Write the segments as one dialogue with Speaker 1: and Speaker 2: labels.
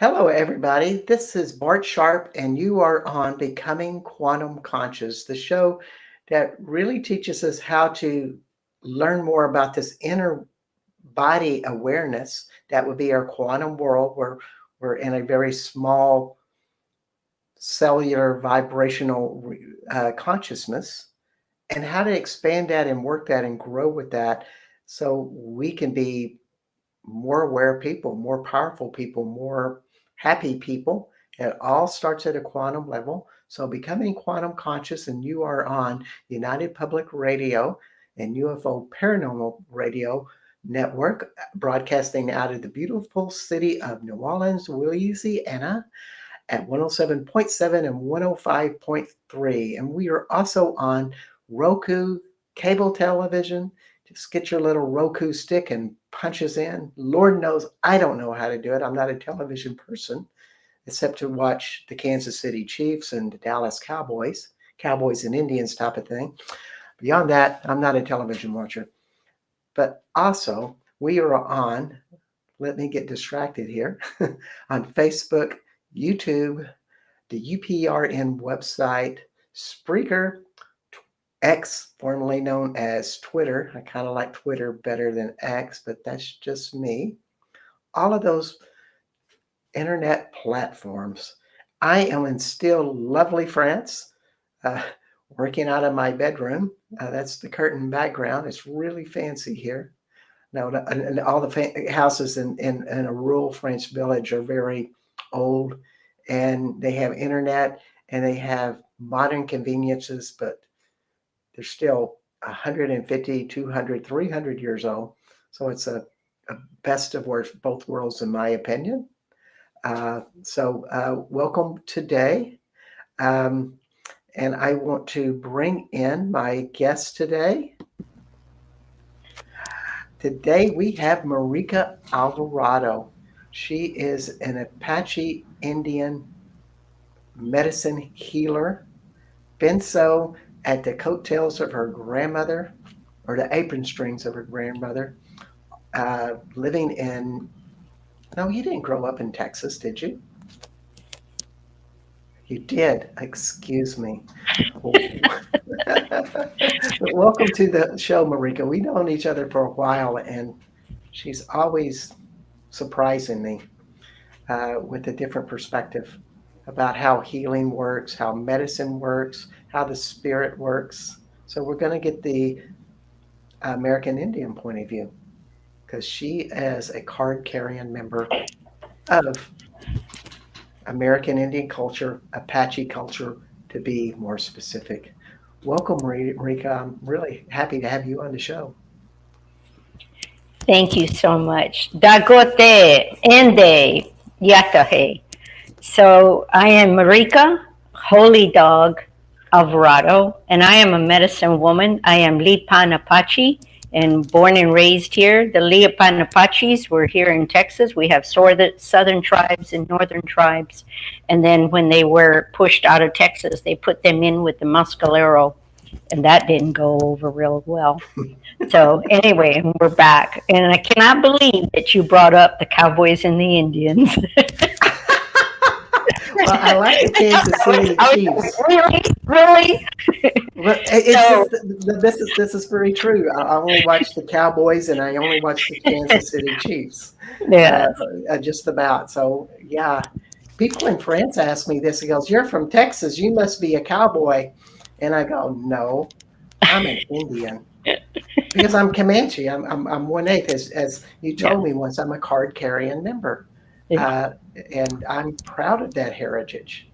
Speaker 1: Hello, everybody. This is Bart Sharp, and you are on Becoming Quantum Conscious, the show that really teaches us how to learn more about this inner body awareness that would be our quantum world, where we're in a very small cellular vibrational consciousness, and how to expand that and work that and grow with that so we can be more aware people, more powerful people, more happy people. It all starts at a quantum level. So becoming quantum conscious, and you are on United Public Radio and UFO Paranormal Radio Network, broadcasting out of the beautiful city of New Orleans, Louisiana, at 107.7 and 105.3. And we are also on Roku, cable television. Just get your little Roku stick and punch us in. Lord knows I don't know how to do it. I'm not a television person, except to watch the Kansas City Chiefs and the Dallas Cowboys, Cowboys and Indians type of thing. Beyond that, I'm not a television watcher. But also, we are on, let me get distracted here, on Facebook, YouTube, the UPRN website, Spreaker, X, formerly known as Twitter. I kind of like Twitter better than X, but that's just me. All of those internet platforms. I am in still lovely France, uh, working out of my bedroom. That's the curtain background. It's really fancy here. Now, and all the houses in a rural French village are very old, and they have internet and they have modern conveniences, but they're still 150, 200, 300 years old. So it's a best of both worlds, in my opinion. Welcome today. Um, and I want to bring in my guest today. Today we have Marika Alvarado. She is an Apache Indian medicine healer, been so at the coattails of her grandmother, or the apron strings of her grandmother, living in, no, you didn't grow up in Texas, did you? You did. Excuse me. Welcome to the show, Marika. We've known each other for a while, and she's always surprising me with a different perspective about how healing works, how medicine works, how the spirit works. So we're going to get the American Indian point of view, because she is a card-carrying member of American Indian culture, Apache culture, to be more specific. Welcome, Marika. I'm really happy to have you on the show.
Speaker 2: Thank you so much. Dagote Ende Yakahe. So I am Marika, Holy Dog Alvarado, and I am a medicine woman. I am Lipan Apache and born and raised here. The Lipan Apaches were here in Texas. We have southern tribes and northern tribes. And then when they were pushed out of Texas, they put them in with the Mescalero, and that didn't go over real well. So anyway, we're back, and I cannot believe that you brought up the Cowboys and the Indians.
Speaker 1: Well, I like the Kansas City Chiefs.
Speaker 2: Really?
Speaker 1: Well, this is very true. I only watch the Cowboys and I only watch the Kansas City Chiefs.
Speaker 2: Yes.
Speaker 1: Just about. So yeah, people in France ask me this. He goes, "You're from Texas. You must be a cowboy," and I go, "No, I'm an Indian." Because I'm Comanche. I'm 1/8, as you told me once. I'm a card carrying member, and I'm proud of that heritage.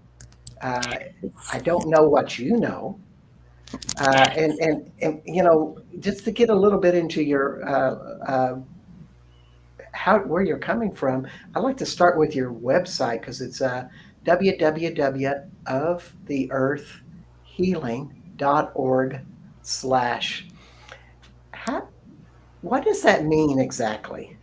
Speaker 1: I don't know what you know, and just to get a little bit into your how where you're coming from. I'd like to start with your website, because it's www.oftheearthhealing.org/. How, what does that mean exactly?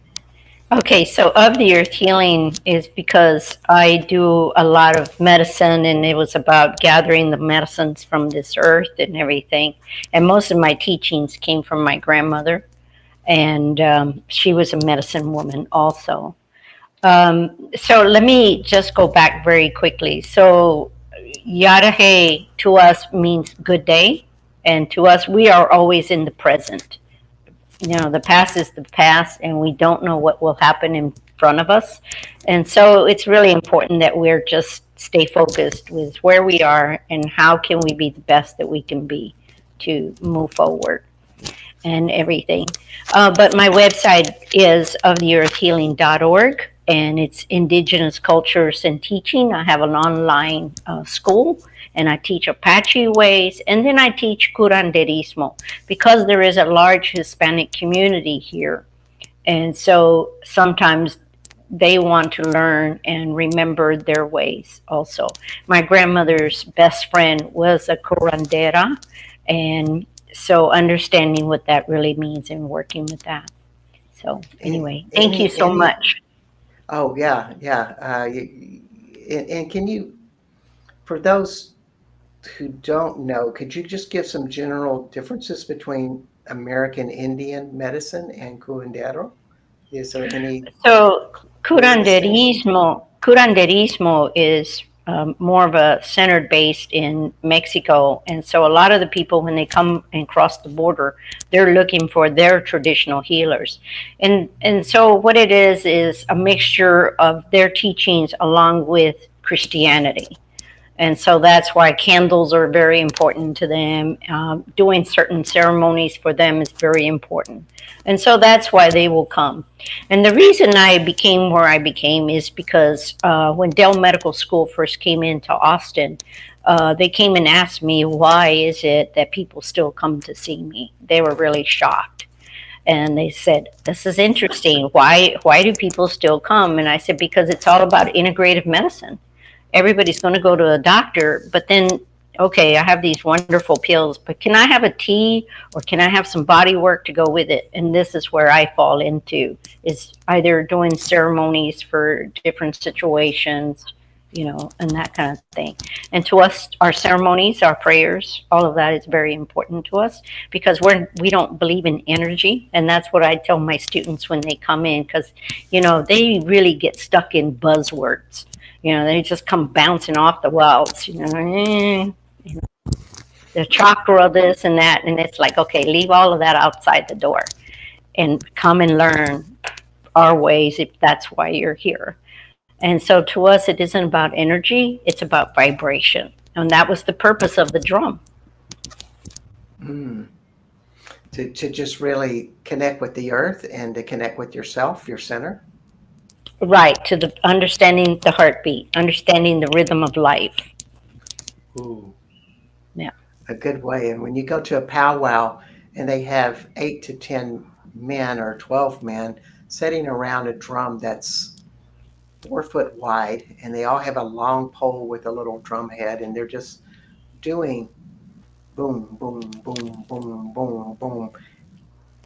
Speaker 2: Okay, so of the earth healing is because I do a lot of medicine, and it was about gathering the medicines from this earth and everything. And most of my teachings came from my grandmother, and she was a medicine woman also. So let me just go back very quickly. So Yarahe to us means good day, and to us we are always in the present. The past is the past, and we don't know what will happen in front of us. And so it's really important that we're just stay focused with where we are and how can we be the best that we can be to move forward and everything. But my website is oftheearthhealing.org, and it's Indigenous Cultures and Teaching. I have an online school, and I teach Apache ways, and then I teach curanderismo because there is a large Hispanic community here. And so sometimes they want to learn and remember their ways also. My grandmother's best friend was a curandera, and so understanding what that really means and working with that. So anyway, thank you so
Speaker 1: Any
Speaker 2: much.
Speaker 1: oh yeah, yeah. And can you, for those who don't know, could you just give some general differences between American Indian medicine and curandero? Is there any
Speaker 2: So
Speaker 1: clear distinction?
Speaker 2: curanderismo is more of a centered based in Mexico, and so a lot of the people when they come and cross the border, they're looking for their traditional healers, and so what it is a mixture of their teachings along with Christianity. And so that's why candles are very important to them. Doing certain ceremonies for them is very important. And so that's why they will come. And the reason I became where I became is because when Dell Medical School first came into Austin, they came and asked me, why is it that people still come to see me? They were really shocked. And they said, this is interesting. Why do people still come? And I said, because it's all about integrative medicine. Everybody's going to go to a doctor, but then, okay, I have these wonderful pills, but can I have a tea or can I have some body work to go with it? And this is where I fall into, is either doing ceremonies for different situations, and that kind of thing. And to us, our ceremonies, our prayers, all of that is very important to us because we don't believe in energy, and that's what I tell my students when they come in, because they really get stuck in buzzwords. They just come bouncing off the walls, the chakra, this and that. And it's like, okay, leave all of that outside the door and come and learn our ways if that's why you're here. And so to us, it isn't about energy, it's about vibration. And that was the purpose of the drum.
Speaker 1: Mm. To just really connect with the earth and to connect with yourself, your center?
Speaker 2: Right, to the understanding the heartbeat, understanding the rhythm of life.
Speaker 1: Ooh,
Speaker 2: Yeah.
Speaker 1: a good way. And when you go to a powwow and they have 8 to 10 men or 12 men sitting around a drum that's 4 foot wide, and they all have a long pole with a little drum head, and they're just doing boom, boom, boom, boom, boom, boom.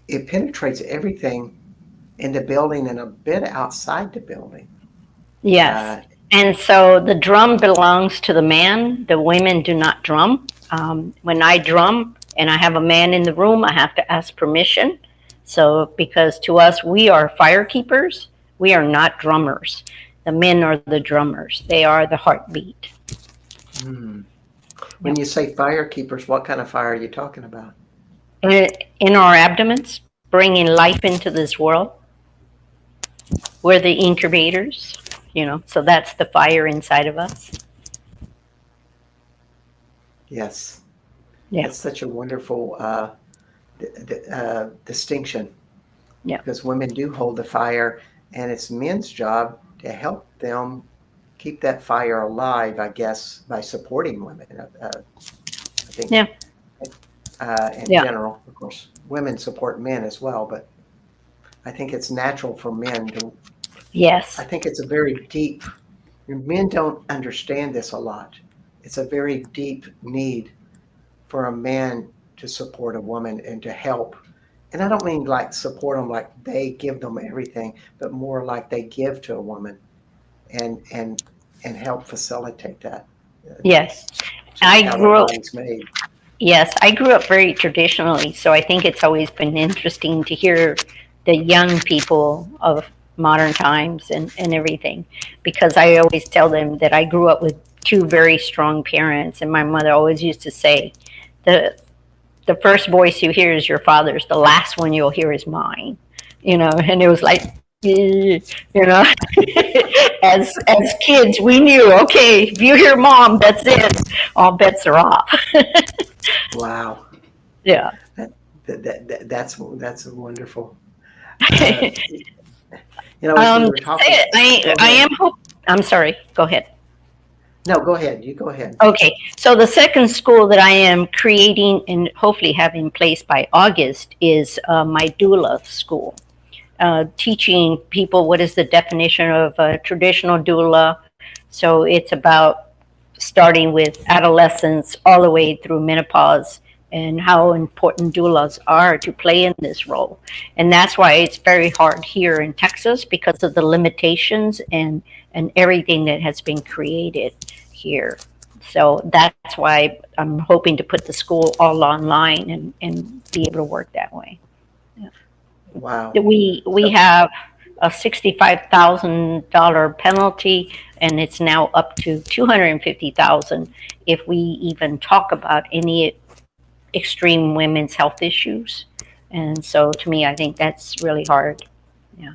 Speaker 1: It penetrates everything in the building and a bit outside the building.
Speaker 2: Yes.
Speaker 1: Uh,
Speaker 2: And so the drum belongs to the man. The women do not drum. When I drum and I have a man in the room, I have to ask permission. So, because to us, we are fire keepers, we are not drummers. The men are the drummers, they are the heartbeat.
Speaker 1: hmm. When
Speaker 2: Yep.
Speaker 1: you say fire keepers, what kind of fire are you talking about?
Speaker 2: In our abdomens, bringing life into this world, we're the incubators, so that's the fire inside of us.
Speaker 1: Yes,
Speaker 2: Yeah.
Speaker 1: that's such a wonderful distinction
Speaker 2: Yeah.
Speaker 1: because women do hold the fire, and it's men's job to help them keep that fire alive, I guess, by supporting women. I think
Speaker 2: Yeah.
Speaker 1: in
Speaker 2: Yeah.
Speaker 1: general, of course, women support men as well, but I think it's natural for men to, I
Speaker 2: Yes.
Speaker 1: think it's a very deep, men don't understand this a lot. It's a very deep need for a man to support a woman and to help. And I don't mean like support them like they give them everything, but more like they give to a woman and and and help facilitate that.
Speaker 2: Yes.
Speaker 1: That's just
Speaker 2: I
Speaker 1: how our
Speaker 2: grew up
Speaker 1: body's made.
Speaker 2: Yes, I grew up very traditionally, so I think it's always been interesting to hear the young people of modern times and everything, because I always tell them that I grew up with two very strong parents, and my mother always used to say, the the first voice you hear is your father's, the last one you'll hear is mine. And it was like, as kids we knew, okay, if you hear mom, that's it, all bets are off.
Speaker 1: Wow.
Speaker 2: Yeah.
Speaker 1: That, that's wonderful. Uh, as we were
Speaker 2: Say
Speaker 1: talking,
Speaker 2: it. I
Speaker 1: go
Speaker 2: I
Speaker 1: ahead.
Speaker 2: am hope. I'm sorry. Go ahead.
Speaker 1: No, go ahead. You go ahead.
Speaker 2: Okay. So the second school that I am creating and hopefully having in place by August is my doula school, teaching people what is the definition of a traditional doula. So it's about starting with adolescence all the way through menopause, and how important doulas are to play in this role. And that's why it's very hard here in Texas, because of the limitations and everything that has been created here. So that's why I'm hoping to put the school all online and be able to work that way.
Speaker 1: Wow.
Speaker 2: We
Speaker 1: So,
Speaker 2: have a $65,000 penalty, and it's now up to 250,000 if we even talk about any extreme women's health issues. And so, to me, I think that's really hard. Yeah,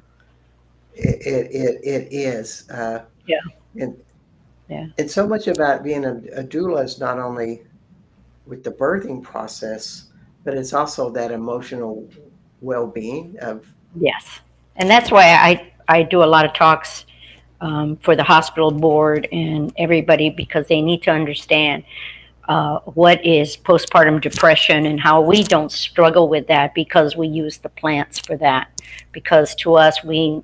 Speaker 1: it is.
Speaker 2: yeah,
Speaker 1: And
Speaker 2: yeah.
Speaker 1: so much about being a doula is not only with the birthing process, but it's also that emotional well-being of.
Speaker 2: Yes, and that's why I do a lot of talks for the hospital board and everybody, because they need to understand what is postpartum depression and how we don't struggle with that, because we use the plants for that. Because to us, we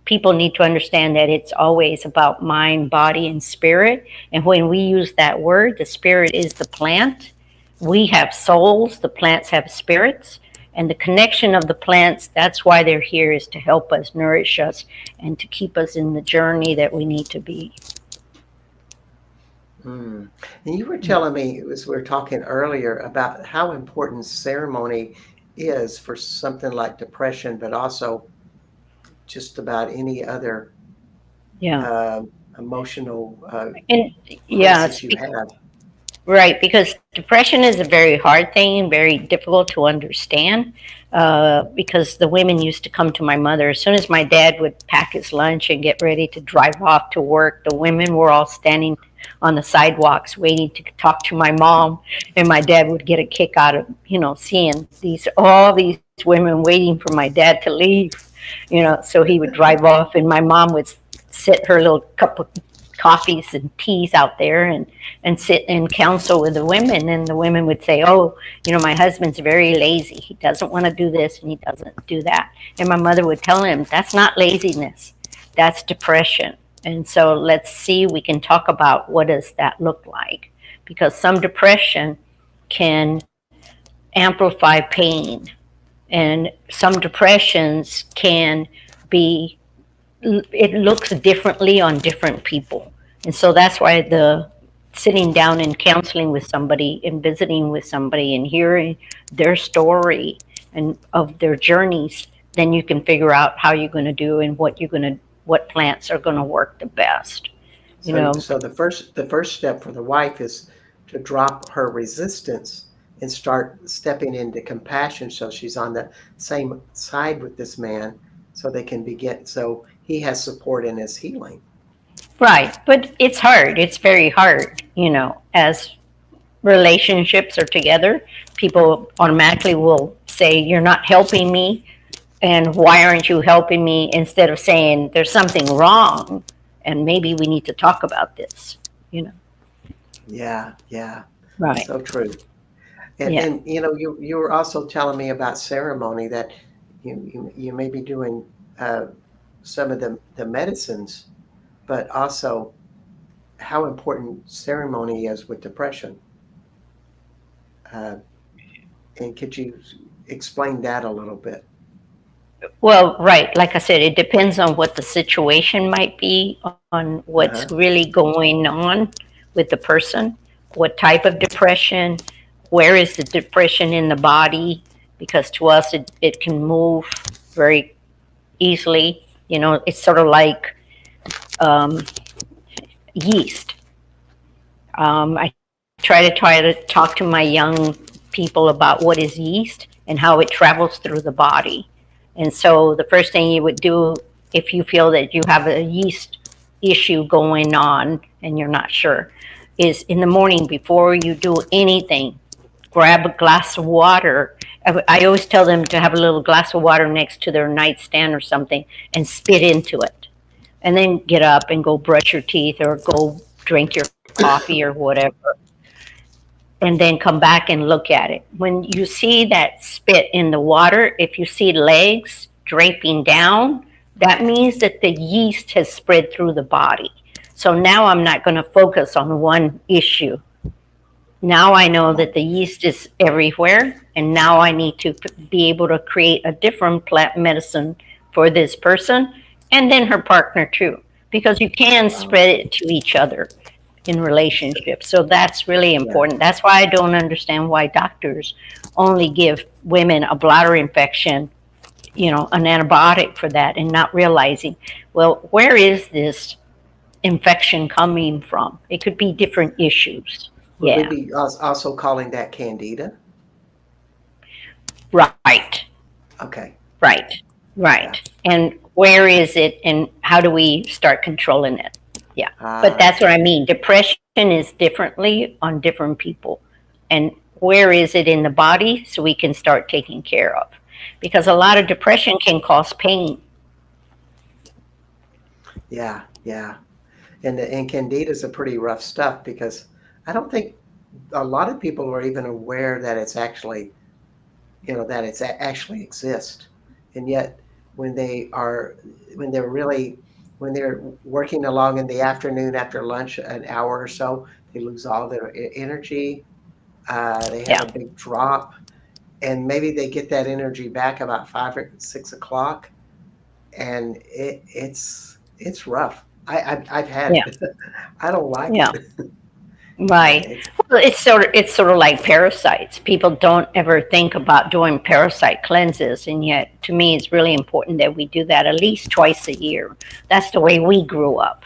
Speaker 2: people need to understand that it's always about mind, body, and spirit. And when we use that word, the spirit is the plant. We have souls, the plants have spirits. And the connection of the plants, that's why they're here, is to help us, nourish us, and to keep us in the journey that we need to be.
Speaker 1: Mm. And you were telling me, as we were talking earlier, about how important ceremony is for something like depression, but also just about any other
Speaker 2: Yeah.
Speaker 1: uh, emotional
Speaker 2: And yeah,
Speaker 1: crisis you have.
Speaker 2: right, because depression is a very hard thing, very difficult to understand. Because the women used to come to my mother as soon as my dad would pack his lunch and get ready to drive off to work. The women were all standing on the sidewalks waiting to talk to my mom, and my dad would get a kick out of seeing all these women waiting for my dad to leave. So he would drive off, and my mom would sit her little cup of coffees and teas out there and sit and counsel with the women, and the women would say, oh, my husband's very lazy, he doesn't want to do this and he doesn't do that. And my mother would tell him, that's not laziness, that's depression. And so let's see, we can talk about what does that look like, because some depression can amplify pain, and some depressions can be, it looks differently on different people. And so that's why the sitting down and counseling with somebody and visiting with somebody and hearing their story and of their journeys, then you can figure out how you're going to do and what plants are going to work the best. You
Speaker 1: So,
Speaker 2: know,
Speaker 1: the first step for the wife is to drop her resistance and start stepping into compassion, so she's on the same side with this man, so they can begin. So he has support in his healing.
Speaker 2: right? But it's hard. It's very hard. As relationships are together, people automatically will say, "You're not helping me," and why aren't you helping me, instead of saying there's something wrong and maybe we need to talk about this. you know
Speaker 1: Yeah, yeah,
Speaker 2: right.
Speaker 1: so true. And
Speaker 2: Yeah.
Speaker 1: you were also telling me about ceremony, that you may be doing uh, some of the medicines, but also how important ceremony is with depression. Uh, and could you explain that a little bit?
Speaker 2: Well, right, like I said, it depends on what the situation might be, on what's
Speaker 1: Uh-huh.
Speaker 2: really going on with the person, what type of depression, where is the depression in the body, because to us it can move very easily. It's sort of like um, yeast. I try to talk to my young people about what is yeast and how it travels through the body. And so the first thing you would do if you feel that you have a yeast issue going on and you're not sure is in the morning before you do anything, grab a glass of water. I always tell them to have a little glass of water next to their nightstand or something and spit into it. And then get up and go brush your teeth or go drink your coffee or whatever, and then come back and look at it. When you see that spit in the water, if you see legs draping down, that means that the yeast has spread through the body. So now I'm not going to focus on one issue. Now I know that the yeast is everywhere, and now I need to be able to create a different plant medicine for this person and then her partner too, because you can
Speaker 1: Wow.
Speaker 2: spread it to each other in relationships. So that's really
Speaker 1: Yeah.
Speaker 2: important. That's why I don't understand why doctors only give women a bladder infection, an antibiotic for that, and not realizing, well, where is this infection coming from? It could be different issues.
Speaker 1: Would we
Speaker 2: Yeah.
Speaker 1: be also calling that candida?
Speaker 2: Right.
Speaker 1: Okay.
Speaker 2: Right.
Speaker 1: Yeah.
Speaker 2: Right. And where is it and how do we start controlling it? Yeah. But
Speaker 1: Ah,
Speaker 2: that's what I mean. Depression is differently on different people. And where is it in the body so we can start taking care of? Because a lot of
Speaker 1: yeah.
Speaker 2: depression can cause pain.
Speaker 1: Yeah. Yeah. And candida is a pretty rough stuff because I don't think a lot of people are even aware that it's actually, that actually exists. And yet when they are, when they're really, when they're working along in the afternoon after lunch, an hour or so, they lose all their energy. They have
Speaker 2: Yeah.
Speaker 1: a big drop, and maybe they get that energy back about 5 or 6 o'clock, and it's rough. I've had
Speaker 2: Yeah.
Speaker 1: it. I don't like
Speaker 2: Yeah.
Speaker 1: it.
Speaker 2: Right.
Speaker 1: It's
Speaker 2: Well, it's sort of like parasites. People don't ever think about doing parasite cleanses, and yet to me, it's really important that we do that at least twice a year. That's the way we grew up.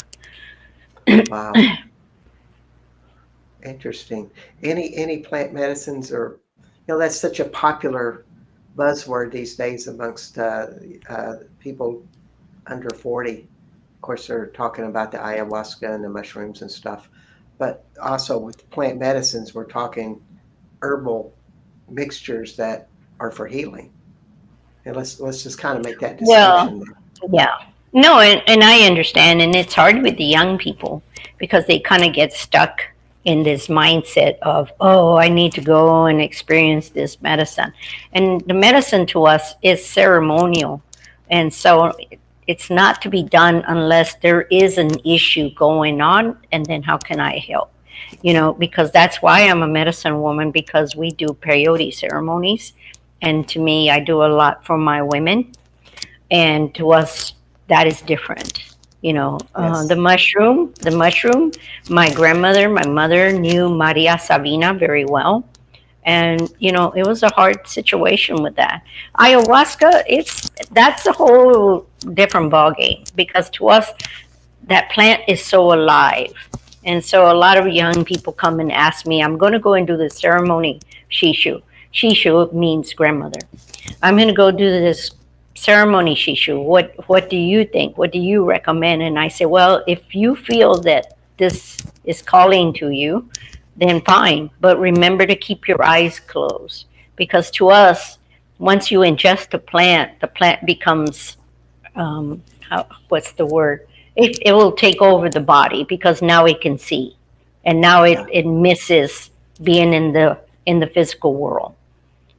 Speaker 1: wow, interesting. Any plant medicines, or that's such a popular buzzword these days amongst people under 40. Of course, they're talking about the ayahuasca and the mushrooms and stuff, but also with plant medicines, we're talking herbal mixtures that are for healing. And let's just kind of make that
Speaker 2: Well,
Speaker 1: distinction there.
Speaker 2: yeah. No, and I understand, and it's hard with the young people because they kind of get stuck in this mindset of, oh, I need to go and experience this medicine. And the medicine to us is ceremonial. And so it's not to be done unless there is an issue going on, and then how can I help? Because that's why I'm a medicine woman, because we do peyote ceremonies. And to me, I do a lot for my women, and to us that is different. The
Speaker 1: Yes.
Speaker 2: mushroom, my grandmother, my mother knew Maria Sabina very well, and it was a hard situation with that. Ayahuasca, that's a whole different ballgame, because to us that plant is so alive. And so a lot of young people come and ask me, I'm going to go and do the ceremony, shishu. Shishu means grandmother. I'm going to go do this ceremony, Shishu. What do you think? What do you recommend? And I say, well, if you feel that this is calling to you, then fine. But remember to keep your eyes closed, because to us, once you ingest the plant becomes what's the word? It will take over the body, because now it can see, and now it,
Speaker 1: Yeah.
Speaker 2: it misses being in the physical world.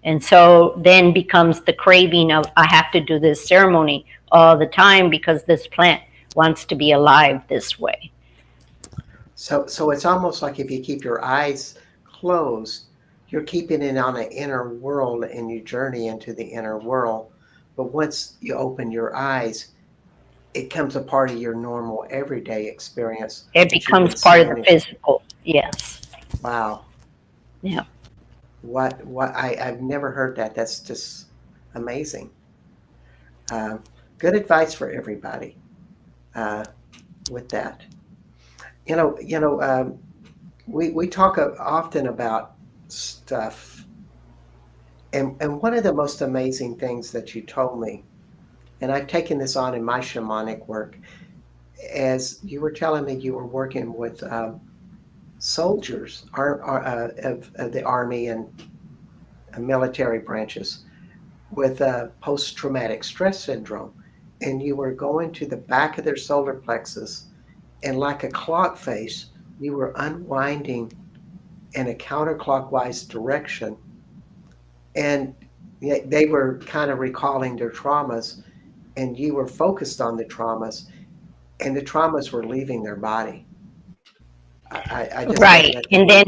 Speaker 2: And so then becomes the craving of, I have to do this ceremony all the time because this plant wants to be alive this way.
Speaker 1: So it's almost like if you keep your eyes closed, you're keeping it on an inner world and you journey into the inner world. But once you open your eyes, it comes a part of your normal everyday experience
Speaker 2: It
Speaker 1: that you've
Speaker 2: becomes
Speaker 1: been
Speaker 2: part of the
Speaker 1: seeing.
Speaker 2: physical. Yes.
Speaker 1: Wow.
Speaker 2: Yeah.
Speaker 1: What I've never heard that. That's just amazing. good advice for everybody uh, with that. We talk often about stuff, and one of the most amazing things that you told me, and I've taken this on in my shamanic work, as you were telling me you were working with soldiers of the army and military branches with post-traumatic stress syndrome, and you were going to the back of their solar plexus, and like a clock face, you were unwinding in a counterclockwise direction, and they were kind of recalling their traumas, and you were focused on the traumas, and the traumas were leaving their body. I just find
Speaker 2: Right.
Speaker 1: that to
Speaker 2: And
Speaker 1: be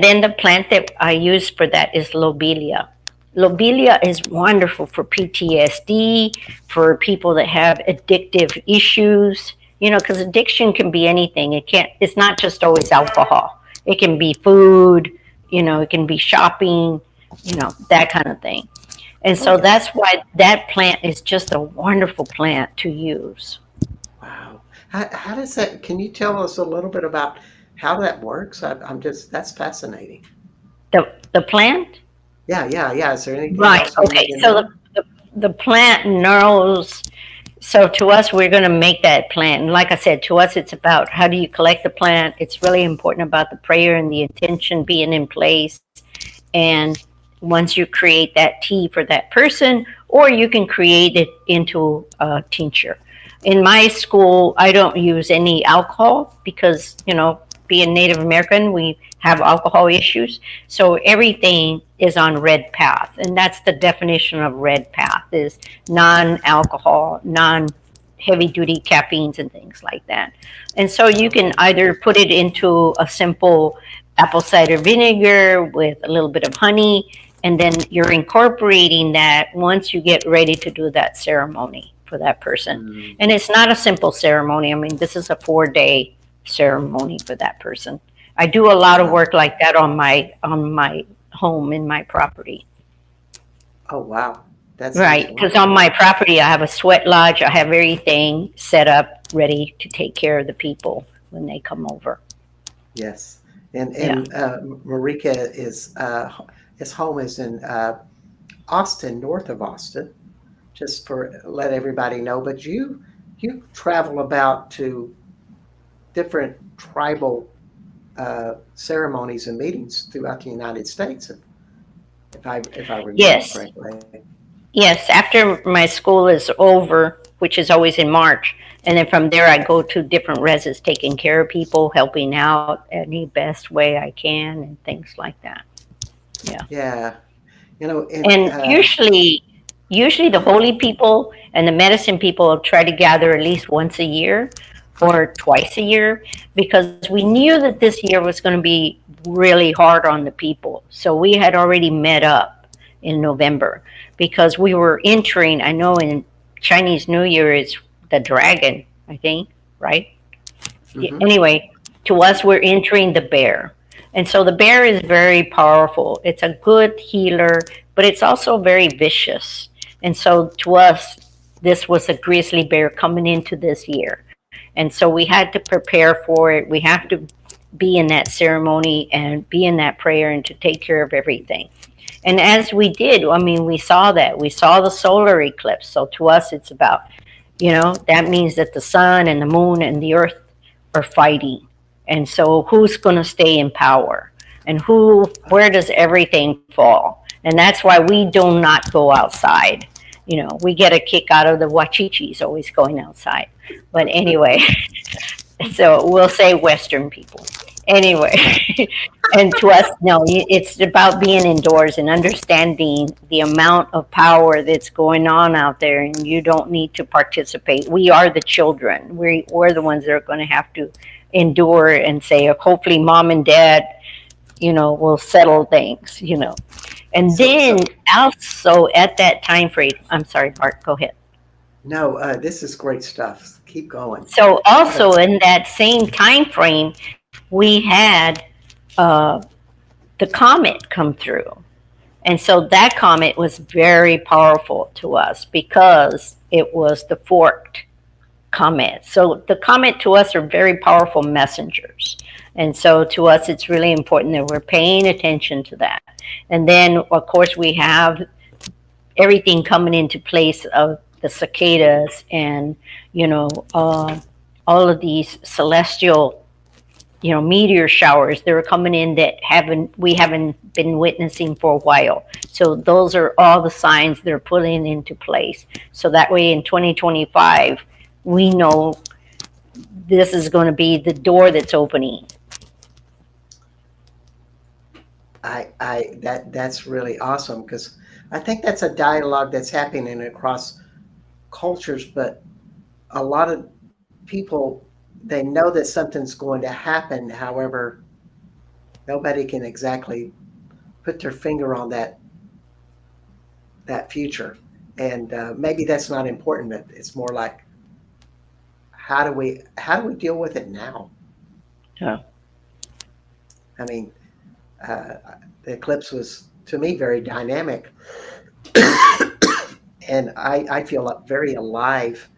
Speaker 2: then the plant that I use for that is lobelia. Lobelia is wonderful for PTSD, for people that have addictive issues, because addiction can be anything. It's not just always alcohol. It can be food, it can be shopping, that kind of thing. And
Speaker 1: oh
Speaker 2: so
Speaker 1: yeah.
Speaker 2: that's why that plant is just a wonderful plant to use.
Speaker 1: Wow. How does that, can you tell us a little bit about how that works? I'm just, that's fascinating.
Speaker 2: The plant.
Speaker 1: Yeah, yeah, yeah. Is there anything
Speaker 2: Right.
Speaker 1: else we need
Speaker 2: Okay.
Speaker 1: to
Speaker 2: So
Speaker 1: know?
Speaker 2: the plant knows. So to us, we're going to make that plant. And like I said, to us, it's about how do you collect the plant. It's really important about the prayer and the intention being in place. And once you create that tea for that person, or you can create it into a tincture. In my school, I don't use any alcohol because, being Native American, we have alcohol issues. So everything is on red path. And that's the definition of red path is non-alcohol, non-heavy duty caffeines and things like that. And so you can
Speaker 1: Okay.
Speaker 2: either put it into a simple apple cider vinegar with a little bit of honey, and then you're incorporating that once you get ready to do that ceremony for that person.
Speaker 1: Mm,
Speaker 2: And it's not a simple ceremony. I mean, this is a 4-day ceremony for that person. I do a lot of
Speaker 1: wow.
Speaker 2: work like that on my home in my property.
Speaker 1: Oh, wow. That sounds
Speaker 2: Right, because on
Speaker 1: wonderful.
Speaker 2: my property I have a sweat lodge. I have everything set up ready to take care of the people when they come over.
Speaker 1: Yes.
Speaker 2: Yeah.
Speaker 1: And Marika his home is in Austin, north of Austin, just for let everybody know. But you travel about to different tribal ceremonies and meetings throughout the United States, if I remember
Speaker 2: Yes.
Speaker 1: correctly.
Speaker 2: Yes, after my school is over, which is always in March, and then from there I go to different reses, taking care of people, helping out any best way I can, and things like that. Yeah,
Speaker 1: Yeah, and
Speaker 2: and usually the holy people and the medicine people try to gather at least once a year or twice a year because we knew that this year was going to be really hard on the people. So we had already met up in November because we were entering. I know in Chinese New Year is the dragon, I think, right?
Speaker 1: hmm
Speaker 2: Anyway, to us, we're entering the bear. And so the bear is very powerful. It's a good healer, but it's also very vicious. And so to us, this was a grizzly bear coming into this year. And so we had to prepare for it. We have to be in that ceremony and be in that prayer and to take care of everything. And as we did, I mean, we saw that. We saw the solar eclipse. So to us, it's about, that means that the sun and the moon and the earth are fighting. And so who's going to stay in power? And where does everything fall? And that's why we do not go outside. We get a kick out of the wachichis always going outside. But anyway, so we'll say Western people. Anyway, and to us, no, it's about being indoors and understanding the amount of power that's going on out there, and you don't need to participate. We are the children. We're the ones that are going to have to endure and say, hopefully, mom and dad, will settle things. And
Speaker 1: so
Speaker 2: then
Speaker 1: so
Speaker 2: also at that time frame, I'm sorry, Bart, go ahead.
Speaker 1: no, this is great stuff. Keep going.
Speaker 2: So also
Speaker 1: That's
Speaker 2: in that same time frame, we had uh, the comet come through. And so that comet was very powerful to us because it was the forked comet. So the comet to us are very powerful messengers. And so to us, it's really important that we're paying attention to that. And then, of course, we have everything coming into place of the cicadas and, you know, all of these celestial, meteor showers that are coming in that we haven't been witnessing for a while. So those are all the signs they're putting into place. So that way in 2025, we know this is going to be the door that's opening.
Speaker 1: That's really awesome, because I think that's a dialogue that's happening across cultures, but a lot of people, they know that something's going to happen. However, nobody can exactly put their finger on that future. And maybe that's not important, but it's more like, how do we deal with it now?
Speaker 2: Yeah.
Speaker 1: I mean, uh, the eclipse was, to me, very dynamic, and I feel very alive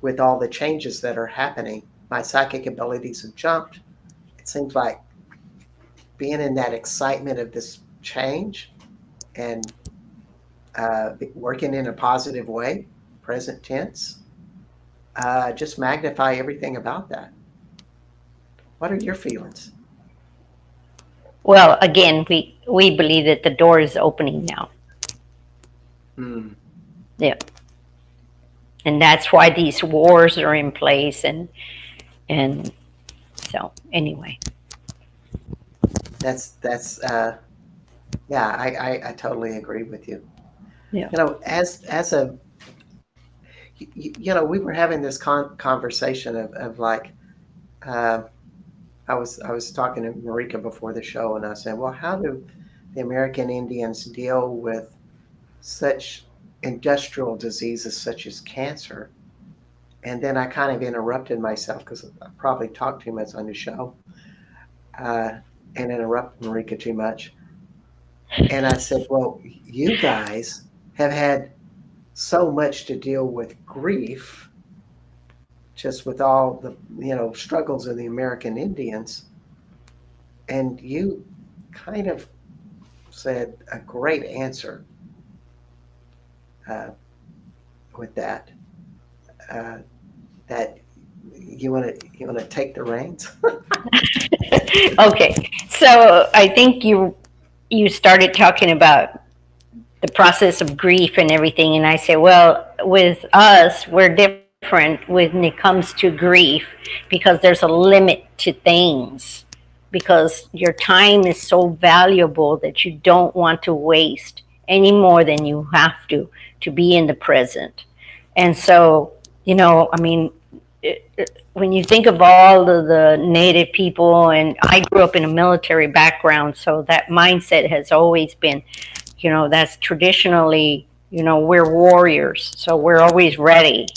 Speaker 1: with all the changes that are happening. My psychic abilities have jumped. It seems like being in that excitement of this change and working in a positive way, present tense, just magnify everything about that. What are your feelings?
Speaker 2: Well, again, we believe that the door is opening now.
Speaker 1: Hmm.
Speaker 2: Yeah. And that's why these wars are in place, and so anyway.
Speaker 1: That's yeah, I totally agree with you.
Speaker 2: Yeah.
Speaker 1: As a we were having this conversation of like, uh, I was talking to Marika before the show, and I said, well, how do the American Indians deal with such industrial diseases such as cancer? And then I kind of interrupted myself because I probably talked too much on the show, uh, and interrupted Marika too much. And I said, well, you guys have had so much to deal with grief, just with all the struggles of the American Indians, and you kind of said a great answer uh, with that. Uh, that you want to take the reins.
Speaker 2: Okay. So I think you started talking about the process of grief and everything, and I say, well, with us, we're different when it comes to grief because there's a limit to things. Because your time is so valuable that you don't want to waste any more than you have to be in the present. And so, I mean, when you think of all of the native people, and I grew up in a military background, so that mindset has always been, that's traditionally, we're warriors, so we're always ready.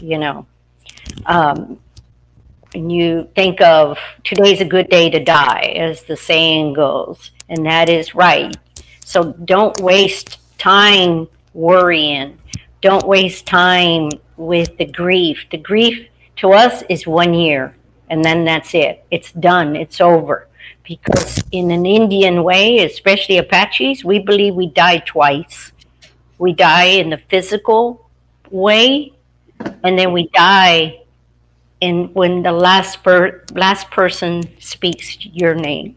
Speaker 2: Um, and you think of today's a good day to die, as the saying goes, and that is right. So don't waste time worrying. Don't waste time with the grief. The grief to us is 1 year, and then that's it. It's done. It's over. Because in an Indian way, especially Apaches, we believe we die twice. We die in the physical way, and then we die in when the last person speaks your name.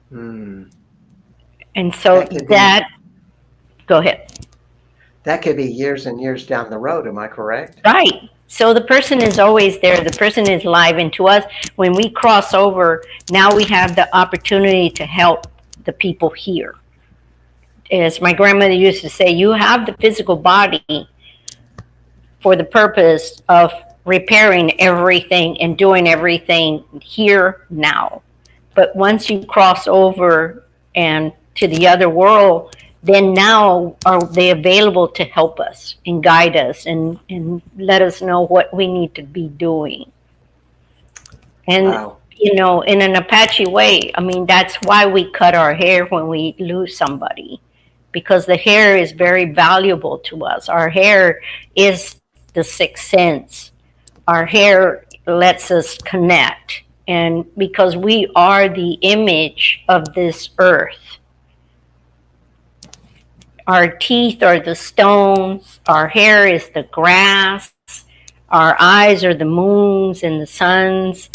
Speaker 1: Hmm.
Speaker 2: And so
Speaker 1: That could be
Speaker 2: that, go ahead.
Speaker 1: that could be years and years down the road. Am I correct?
Speaker 2: Right. So the person is always there. The person is live. And to us, when we cross over, now we have the opportunity to help the people here. As my grandmother used to say, you have the physical body for the purpose of repairing everything and doing everything here now. But once you cross over and to the other world, then now are they available to help us and guide us and let us know what we need to be doing. And,
Speaker 1: Wow.
Speaker 2: in an Apache way, I mean, that's why we cut our hair when we lose somebody. because the hair is very valuable to us. Our hair is the sixth sense. Our hair lets us connect. And because we are the image of this earth, our teeth are the stones, our hair is the grass, our eyes are the moons and the suns.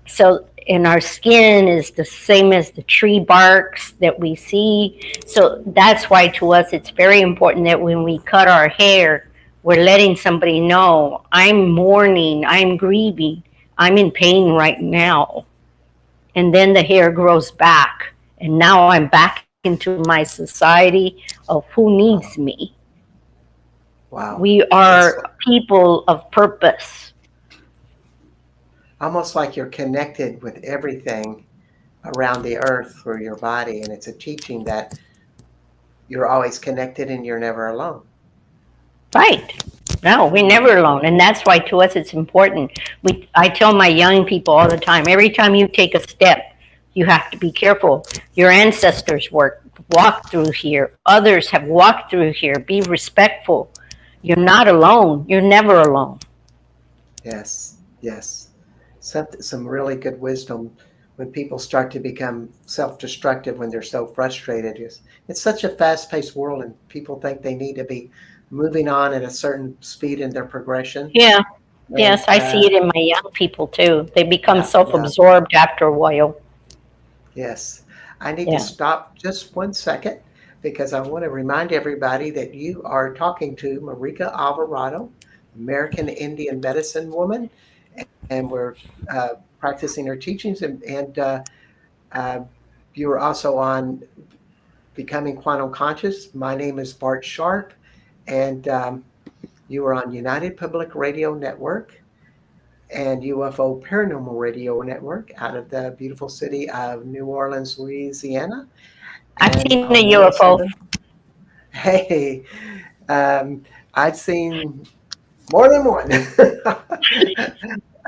Speaker 2: So, and our skin is the same as the tree barks that we see. So that's why to us it's very important that when we cut our hair, we're letting somebody know I'm mourning, I'm grieving, I'm in pain right now. And then the hair grows back. And now I'm back into my society of who needs
Speaker 1: Wow.
Speaker 2: me.
Speaker 1: Wow.
Speaker 2: We
Speaker 1: It's
Speaker 2: are people of purpose.
Speaker 1: almost like you're connected with everything around the earth through your body. And it's a teaching that you're always connected and you're never alone.
Speaker 2: Right. No, we're
Speaker 1: Hmm.
Speaker 2: never alone. And that's why to us it's important. I tell my young people all the time, every time you take a step, you have to be careful. Your ancestors walked through here. Others have walked through here. Be respectful. You're not alone. You're never alone.
Speaker 1: Yes, yes. Some really good wisdom when people start to become self-destructive when they're so frustrated. It's such a fast-paced world, and people think they need to be moving on at a certain speed in their progression.
Speaker 2: Yeah.
Speaker 1: And
Speaker 2: Yes, I see it in my young people too. They become
Speaker 1: yeah,
Speaker 2: self
Speaker 1: yeah,
Speaker 2: absorbed after a while.
Speaker 1: yes. I need to
Speaker 2: Yeah.
Speaker 1: stop just 1 second because I want to remind everybody that you are talking to Marika Alvarado, American Indian medicine woman, and we're uh, practicing her teachings. And uh, you are also on Becoming Quantum Conscious. My name is Bart Sharp, and you are on United Public Radio Network and UFO Paranormal Radio Network out of the beautiful city of New Orleans, Louisiana,
Speaker 2: I've
Speaker 1: and
Speaker 2: seen
Speaker 1: on
Speaker 2: a UFO.
Speaker 1: 107. Hey, um, I've seen more than one,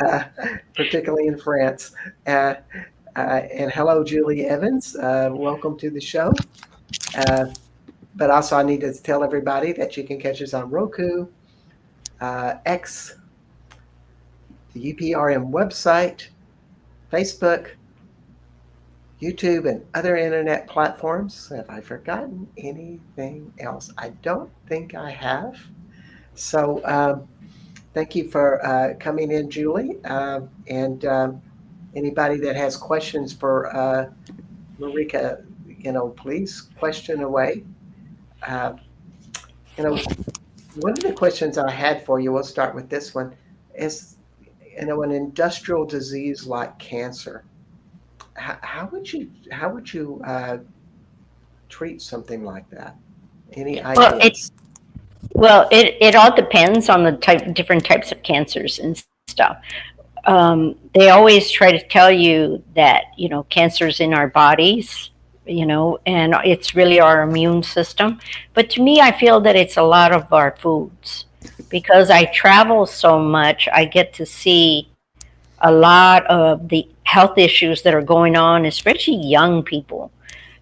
Speaker 1: uh, particularly in France. Uh, and hello, Julie Evans. Welcome to the show. Uh, but also, I need to tell everybody that you can catch us on Roku, X, the UPRM website, Facebook, YouTube, and other internet platforms. Have I forgotten anything else? I don't think I have. So, thank you for coming in, Julie. And anybody that has questions for Marika, please question away. Uh, you know, one of the questions I had for you, we'll start with this one, is, an industrial disease like cancer. How would you treat something like that? Any
Speaker 2: Well, it
Speaker 1: ideas?
Speaker 2: it all depends on the different types of cancers and stuff. They always try to tell you that cancer's in our bodies, and it's really our immune system. But to me, I feel that it's a lot of our foods because I travel so much. I get to see a lot of the health issues that are going on, especially young people.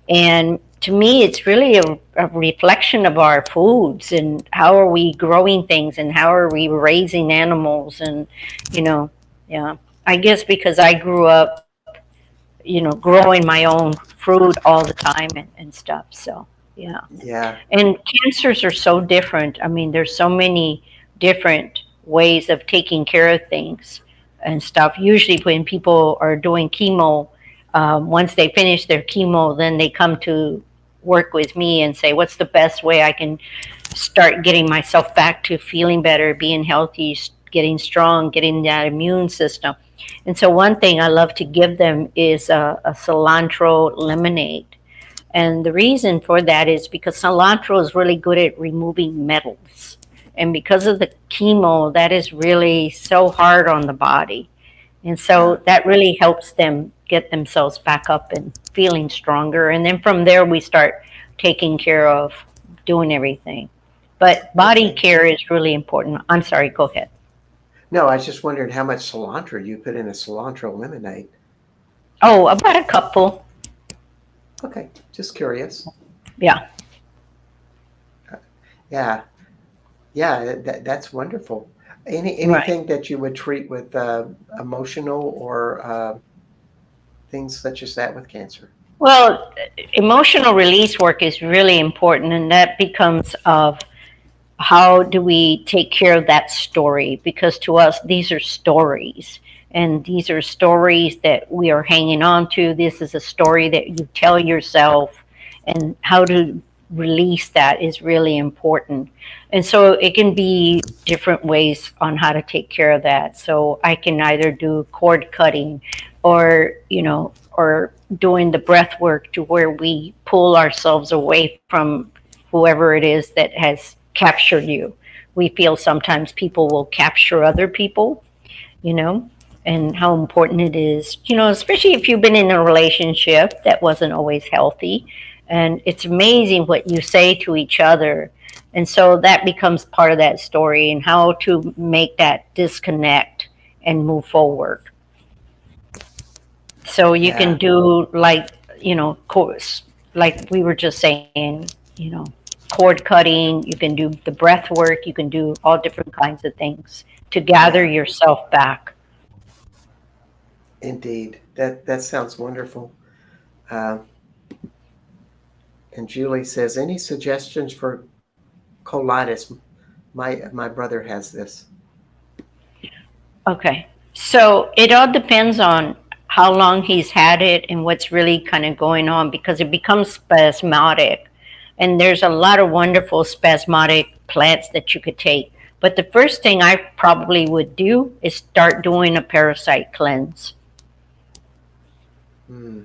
Speaker 2: And to me, it's really a reflection of our foods and how are we growing things and how are we raising animals. And, you know, yeah, I guess because I grew up, growing my own fruit all the time and stuff. So, yeah.
Speaker 1: Yeah,
Speaker 2: And cancers are so different. I mean, there's so many different ways of taking care of things and stuff. Usually, when people are doing chemo, once they finish their chemo, then they come to work with me and say, "What's the best way I can start getting myself back to feeling better, being healthy, getting strong, getting that immune system?" And so, one thing I love to give them is a cilantro lemonade, and the reason for that is because cilantro is really good at removing metals. And because of the chemo, that is really so hard on the body. And
Speaker 1: yeah,
Speaker 2: so that really helps them get themselves back up and feeling stronger. And then from there, we start taking care of doing everything. But body
Speaker 1: okay.
Speaker 2: care is really important. I'm sorry, go ahead.
Speaker 1: No, I just wondered how much cilantro you put in a cilantro lemonade.
Speaker 2: Oh, about a couple.
Speaker 1: Okay, just curious.
Speaker 2: Yeah.
Speaker 1: Yeah. Yeah. That's wonderful.
Speaker 2: Right.
Speaker 1: Anything that you would treat with emotional or things such as that with cancer?
Speaker 2: Well, emotional release work is really important, and that becomes of how do we take care of that story? Because to us, these are stories. And these are stories that we are hanging on to. This is a story that you tell yourself, and how to release that is really important. And so it can be different ways on how to take care of that. So I can either do cord cutting, or, or doing the breath work to where we pull ourselves away from whoever it is that has captured you. We feel sometimes people will capture other people, you know, and how important it is, especially if you've been in a relationship that wasn't always healthy. And it's amazing what you say to each other. And so that becomes part of that story, and how to make that disconnect and move forward. So you can
Speaker 1: Yeah.
Speaker 2: do, like, course, like we were just saying, cord cutting. You can do the breath work. You can do all different kinds of things to gather
Speaker 1: Yeah.
Speaker 2: yourself back.
Speaker 1: Indeed. That sounds wonderful. Uh, and Julie says, any suggestions for colitis? My brother has this.
Speaker 2: Okay. So it all depends on how long he's had it and what's really kind of going on, because it becomes spasmodic. And there's a lot of wonderful spasmodic plants that you could take. But the first thing I probably would do is start doing a parasite cleanse.
Speaker 1: Hmm.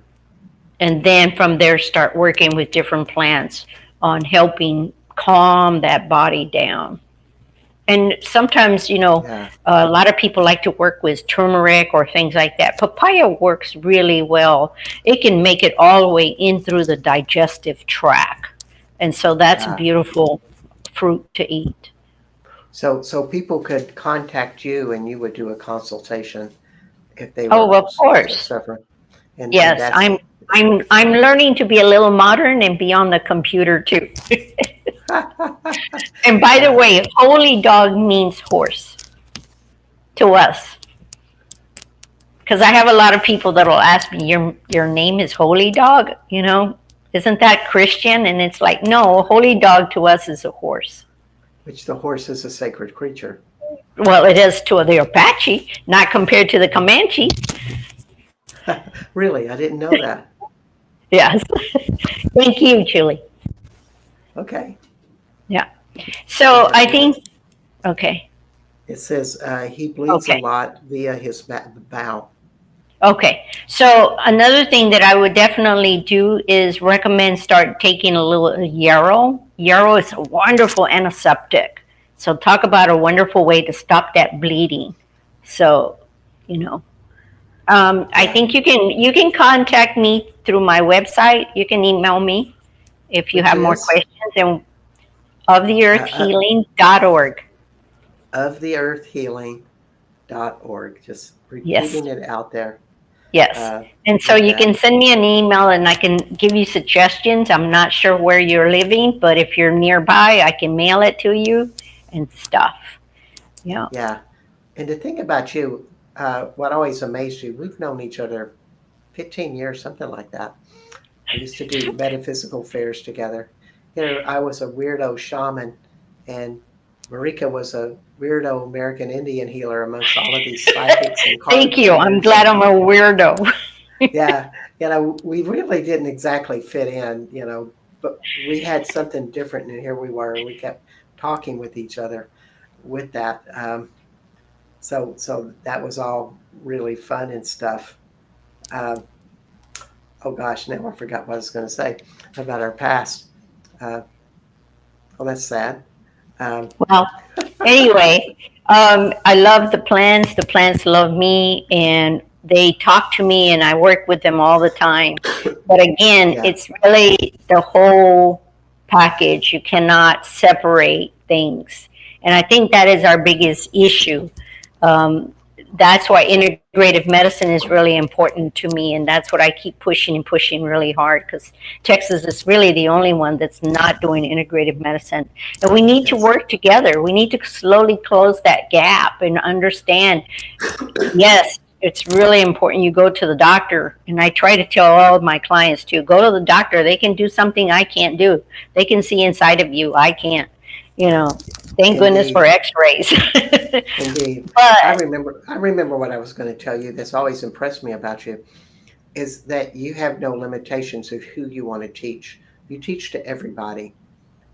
Speaker 2: And then from there, start working with different plants on helping calm that body down. And sometimes,
Speaker 1: Yeah.
Speaker 2: a lot of people like to work with turmeric or things like that. Papaya works really well. It can make it all the way in through the digestive tract. And so that's a
Speaker 1: Ah.
Speaker 2: beautiful fruit to eat.
Speaker 1: So people could contact you and you would do a consultation if they
Speaker 2: Oh,
Speaker 1: were
Speaker 2: of course.
Speaker 1: suffering. And
Speaker 2: Yes,
Speaker 1: that's
Speaker 2: I'm learning to be a little modern and be on the computer too. And by the
Speaker 1: uh,
Speaker 2: way, holy dog means horse to us. Because I have a lot of people that'll ask me, your name is Holy Dog, isn't that Christian? And it's like, no, Holy Dog to us is a horse.
Speaker 1: which the horse is a sacred creature.
Speaker 2: Well, it is to the Apache, not compared to the Comanche.
Speaker 1: Really, I didn't know that.
Speaker 2: Yes. Thank you, Julie.
Speaker 1: Okay.
Speaker 2: Yeah.
Speaker 1: Very,
Speaker 2: So
Speaker 1: very
Speaker 2: I
Speaker 1: good.
Speaker 2: think, okay,
Speaker 1: It says he bleeds a
Speaker 2: okay.
Speaker 1: lot via his bowel.
Speaker 2: Okay. So another thing that I would definitely do is recommend start taking a little yarrow. Yarrow is a wonderful antiseptic. So talk about a wonderful way to stop that bleeding. So, you know, I
Speaker 1: Yeah,
Speaker 2: think you can contact me through my website. You can email me if you
Speaker 1: which
Speaker 2: have more
Speaker 1: is
Speaker 2: questions, and oftheearthhealing.org.
Speaker 1: oftheearthhealing.org. Just
Speaker 2: Yes.
Speaker 1: repeating it out there
Speaker 2: Yes.
Speaker 1: uh,
Speaker 2: And so
Speaker 1: with
Speaker 2: you can
Speaker 1: that.
Speaker 2: send me an email and I can give you suggestions. I'm not sure where you're living, but if you're nearby, I can mail it to you and stuff. Yeah.
Speaker 1: Yeah. And to think about you, what always amazed you, we've known each other 15 years, something like that. We used to do metaphysical fairs together. Here, I was a weirdo shaman, and Marika was a weirdo American Indian healer amongst all of these psychics and
Speaker 2: Thank
Speaker 1: card
Speaker 2: you. I'm
Speaker 1: readers.
Speaker 2: glad
Speaker 1: And
Speaker 2: I'm a weirdo.
Speaker 1: yeah, we really didn't exactly fit in, but we had something different, and here we were, and we kept talking with each other with that. So that was all really fun and stuff. Um, oh gosh, now I forgot what I was going to say about our past. Uh, oh, that's sad. Um,
Speaker 2: Well, anyway, I love the plants. The plants love me, and they talk to me, and I work with them all the time. But again,
Speaker 1: yeah,
Speaker 2: it's really the whole package. You cannot separate things, and I think that is our biggest issue. Um, that's why integrative medicine is really important to me, and that's what I keep pushing and pushing really hard, because Texas is really the only one that's not doing integrative medicine, and we need to
Speaker 1: Yes.
Speaker 2: work together. We need to slowly close that gap and understand, yes, it's really important you go to the doctor. And I try to tell all of my clients to go to the doctor. They can do something I can't do. They can see inside of you. I can't. You know, thank goodness for
Speaker 1: Indeed.
Speaker 2: x-rays.
Speaker 1: Indeed.
Speaker 2: But
Speaker 1: I remember what I was going to tell you that's always impressed me about you is that you have no limitations of who you want to teach. You teach to everybody.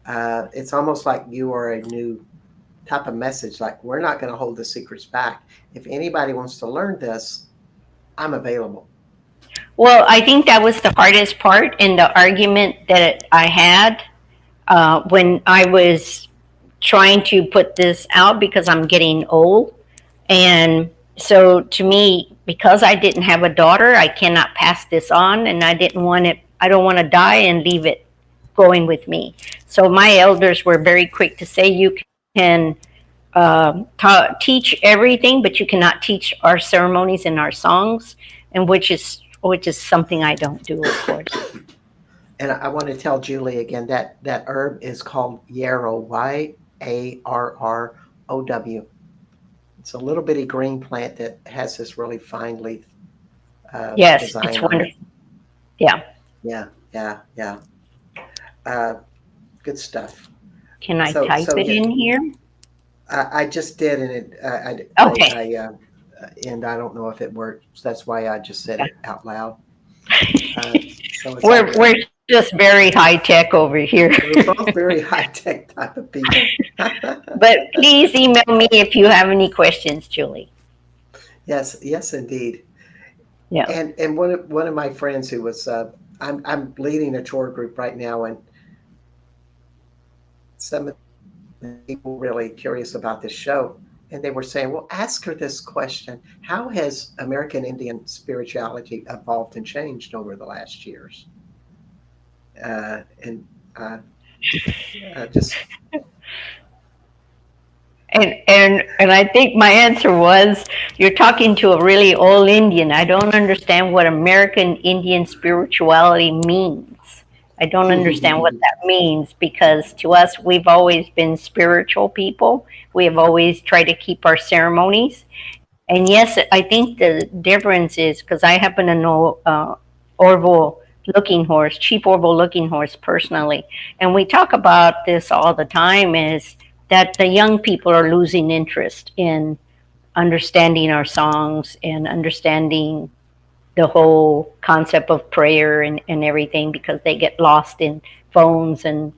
Speaker 1: It's almost like you are a new type of message, like we're not going to hold the secrets back. If anybody wants to learn this, I'm available.
Speaker 2: well, I think that was the hardest part in the argument that I had when I was trying to put this out, because I'm getting old. And so to me, because I didn't have a daughter, I cannot pass this on, and I don't want to die and leave it going with me. So my elders were very quick to say, you can teach everything, but you cannot teach our ceremonies and our songs, and which is something I don't do, of course.
Speaker 1: And I want to tell Julie again that that herb is called yarrow, Yarrow. It's a little bitty green plant that has this really fine leaf
Speaker 2: Yes,
Speaker 1: design
Speaker 2: it's
Speaker 1: on it.
Speaker 2: wonderful. Yeah.
Speaker 1: Yeah, yeah, yeah. Uh, Good stuff.
Speaker 2: Can I type
Speaker 1: So
Speaker 2: it
Speaker 1: yeah,
Speaker 2: in here?
Speaker 1: I just did, and
Speaker 2: Okay.
Speaker 1: and I don't know if it worked. So that's why I just said
Speaker 2: Yeah.
Speaker 1: it out loud. Uh, so it's all
Speaker 2: We're
Speaker 1: good.
Speaker 2: just very high tech over here.
Speaker 1: We're both very high tech type of people.
Speaker 2: But please email me if you have any questions, Julie.
Speaker 1: Yes, yes, indeed.
Speaker 2: Yeah.
Speaker 1: And one of my friends who was I'm leading a tour group right now, and some of the people really curious about this show, and they were saying, "Well, ask her this question: How has American Indian spirituality evolved and changed over the last years?" And just
Speaker 2: And I think my answer was, you're talking to a really old Indian. I don't understand what American Indian spirituality means. I don't understand what that means, because to us, we've always been spiritual people. We have always tried to keep our ceremonies. And yes, I think the difference is, because I happen to know Orville Looking Horse, Chief Orville Looking Horse personally, and we talk about this all the time, is that the young people are losing interest in understanding our songs and understanding the whole concept of prayer and everything, because they get lost in phones and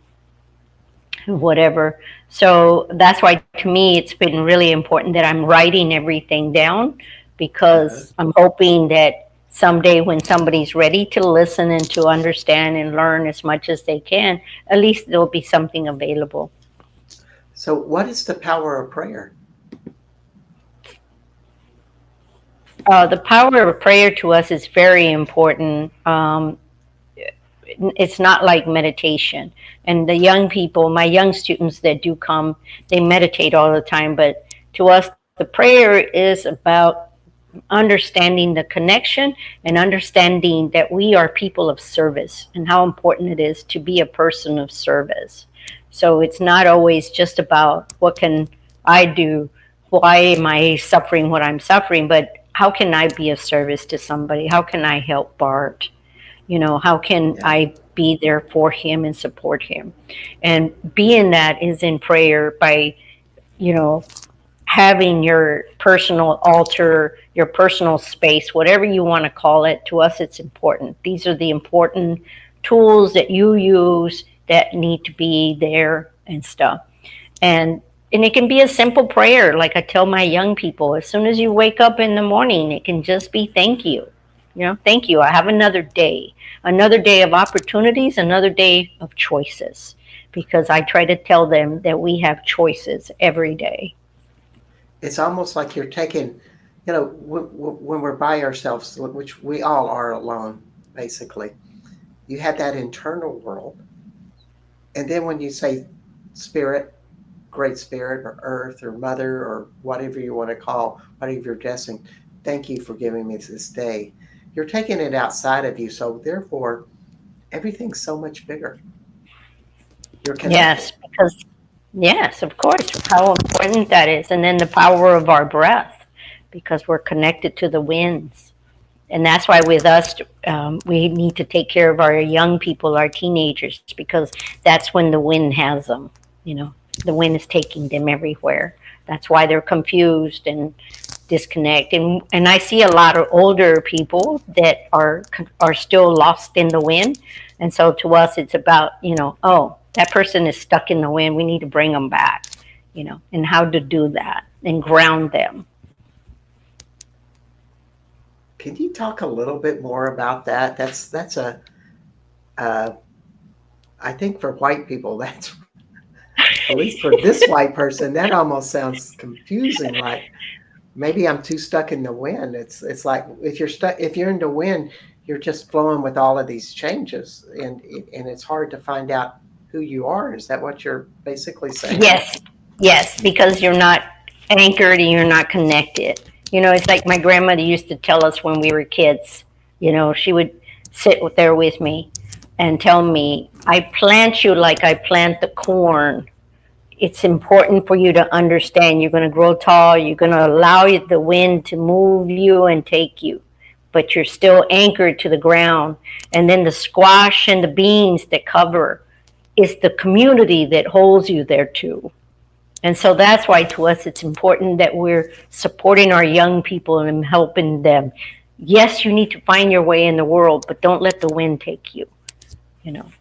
Speaker 2: whatever. So that's why, to me, it's been really important that I'm writing everything down,
Speaker 1: uh-huh.
Speaker 2: because I'm hoping that someday when somebody's ready to listen and to understand and learn as much as they can, at least there'll be something available.
Speaker 1: So, what is the power of prayer?
Speaker 2: The power of prayer to us is very important. It's not like meditation. And the young people, my young students that do come, they meditate all the time. But to us, the prayer is about understanding the connection and understanding that we are people of service, and how important it is to be a person of service. So it's not always just about what can I do, why am I suffering what I'm suffering, but how can I be of service to somebody? How can I help Bart? How can
Speaker 1: Yeah.
Speaker 2: I be there for him and support him? And being that is in prayer by, you know, having your personal altar, your personal space, whatever you want to call it. To us, it's important. These are the important tools that you use that need to be there and stuff. And and it can be a simple prayer, like I tell my young people. As soon as you wake up in the morning, it can just be thank you. Thank you. I have another day of opportunities, another day of choices. Because I try to tell them that we have choices every day.
Speaker 1: It's almost like you're taking, when we're by ourselves, which we all are alone, basically. You have that internal world, and then when you say spirit, Great Spirit or Earth or Mother or whatever you want to call, whatever you're guessing, thank you for giving me this day. You're taking it outside of you, so therefore everything's so much bigger. You're connected.
Speaker 2: Yes, because yes, of course, how important that is. And then the power of our breath, because we're connected to the winds. And that's why with us, we need to take care of our young people, our teenagers, because that's when the wind has them. You know, the wind is taking them everywhere. That's why they're confused and disconnect. And I see a lot of older people that are still lost in the wind. And so to us, it's about, oh, that person is stuck in the wind. We need to bring them back, and how to do that and ground them.
Speaker 1: Can you talk a little bit more about that? That's a uh, I think for white people, that's at least for this white person, that almost sounds confusing. Like maybe I'm too stuck in the wind. It's like if you're stuck, if you're in the wind, you're just flowing with all of these changes, and it's hard to find out who you are. Is that what you're basically saying?
Speaker 2: Yes, yes, because you're not anchored and you're not connected. It's like my grandmother used to tell us when we were kids. She would sit there with me and tell me, I plant you like I plant the corn. It's important for you to understand you're going to grow tall, you're going to allow the wind to move you and take you, but you're still anchored to the ground. And then the squash and the beans that cover is the community that holds you there too. And so that's why to us it's important that we're supporting our young people and helping them. Yes, you need to find your way in the world, but don't let the wind take you, you know.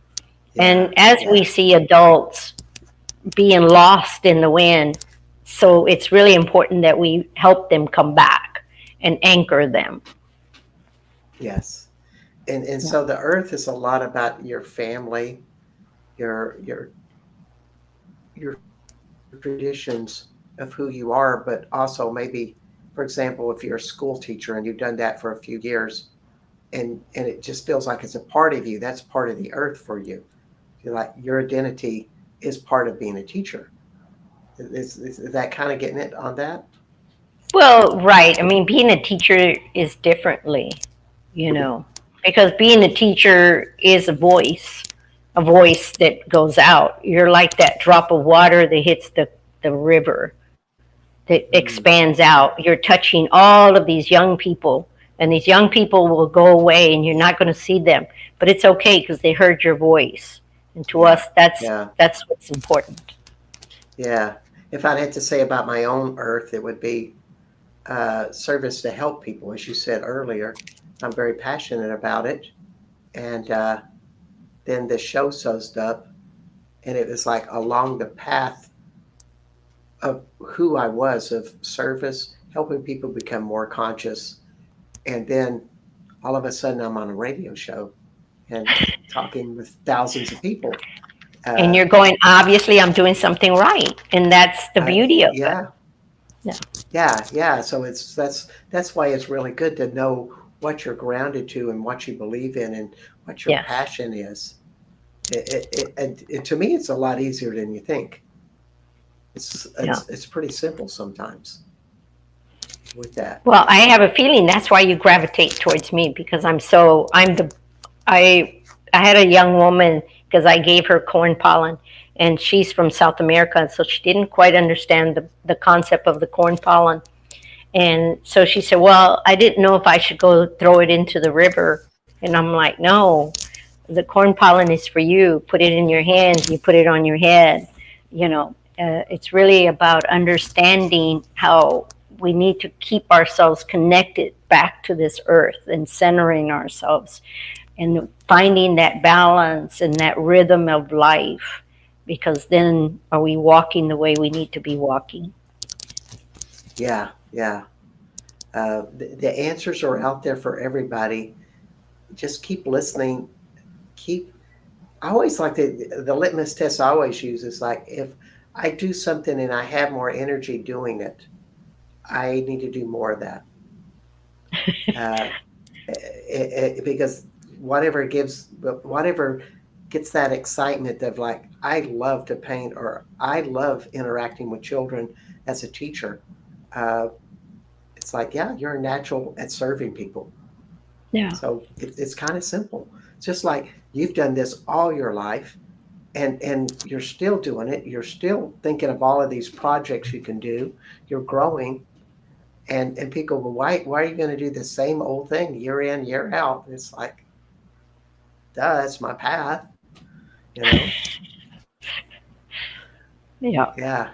Speaker 1: Yeah,
Speaker 2: And as we
Speaker 1: yeah,
Speaker 2: see adults being lost in the wind, so it's really important that we help them come back and anchor them.
Speaker 1: yes. And
Speaker 2: Yeah.
Speaker 1: so the earth is a lot about your family, your your traditions of who you are, but also maybe, for example, if you're a school teacher and you've done that for a few years, and it just feels like it's a part of you. That's part of the earth for you. You're like your identity is part of being a teacher. Is that kind of getting it on that?
Speaker 2: Well, right. I mean, being a teacher is differently, you know, because being a teacher is a voice that goes out. You're like that drop of water that hits the river that
Speaker 1: Mm,
Speaker 2: expands out. You're touching all of these young people, and these young people will go away, and you're not going to see them. But it's okay because they heard your voice, and to
Speaker 1: yeah,
Speaker 2: us, that's
Speaker 1: yeah,
Speaker 2: that's what's important.
Speaker 1: yeah. If I'd had to say about my own earth, it would be service to help people, as you said earlier. I'm very passionate about it. And then the show soused up, and it was like along the path of who I was of service, helping people become more conscious. And then all of a sudden, I'm on a radio show and talking with thousands of people.
Speaker 2: And
Speaker 1: Uh,
Speaker 2: you're going, obviously, I'm doing something right, and that's the beauty of it.
Speaker 1: yeah,
Speaker 2: Yeah.
Speaker 1: yeah, yeah. So that's why it's really good to know what you're grounded to and what you believe in and what your
Speaker 2: Yes.
Speaker 1: passion is. And to me, it's a lot easier than you think.
Speaker 2: Yeah.
Speaker 1: It's pretty simple sometimes with that.
Speaker 2: Well, I have a feeling that's why you gravitate towards me because I I had a young woman because I gave her corn pollen and she's from South America, so she didn't quite understand the concept of the corn pollen. And so she said, well, I didn't know if I should go throw it into the river. And I'm like, no, the corn pollen is for you. Put it in your hands, you put it on your head. It's really about understanding how we need to keep ourselves connected back to this earth and centering ourselves and finding that balance and that rhythm of life because then are we walking the way we need to be walking.
Speaker 1: Yeah, yeah. The answers are out there for everybody. Just keep listening. Keep. I always like the litmus test I always use is like if I do something and I have more energy doing it, I need to do more of that. Uh, because whatever gives, whatever gets that excitement of like, I love to paint or I love interacting with children as a teacher. Uh, it's like, yeah, you're a natural at serving people.
Speaker 2: Yeah.
Speaker 1: So it's kind of simple. It's just like you've done this all your life and you're still doing it. You're still thinking of all of these projects you can do. You're growing and people go, why are you going to do the same old thing year in, year out? And it's like, duh, it's my path, you know?
Speaker 2: Yeah.
Speaker 1: Yeah.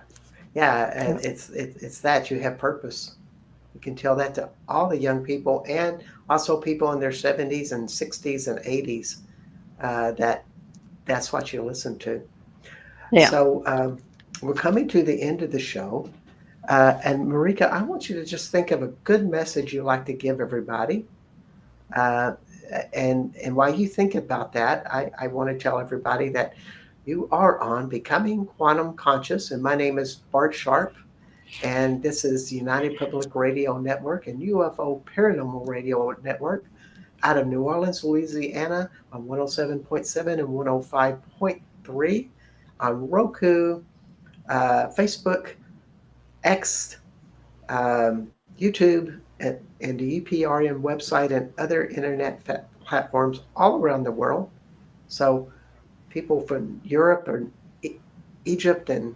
Speaker 1: Yeah. And
Speaker 2: Yeah.
Speaker 1: it's that you have purpose. You can tell that to all the young people and also people in their 70s and 60s and 80s that that's what you listen to.
Speaker 2: Yeah.
Speaker 1: So we're coming to the end of the show. And Marika, I want you to just think of a good message you'd like to give everybody. Uh, and while you think about that, I want to tell everybody that you are on Becoming Quantum Conscious, and my name is Bart Sharp, and this is the United Public Radio Network and UFO Paranormal Radio Network out of New Orleans, Louisiana, on 107.7 and 105.3 on Roku, Facebook, X, YouTube, and the UPRN website and other internet platforms all around the world. So people from Europe or Egypt and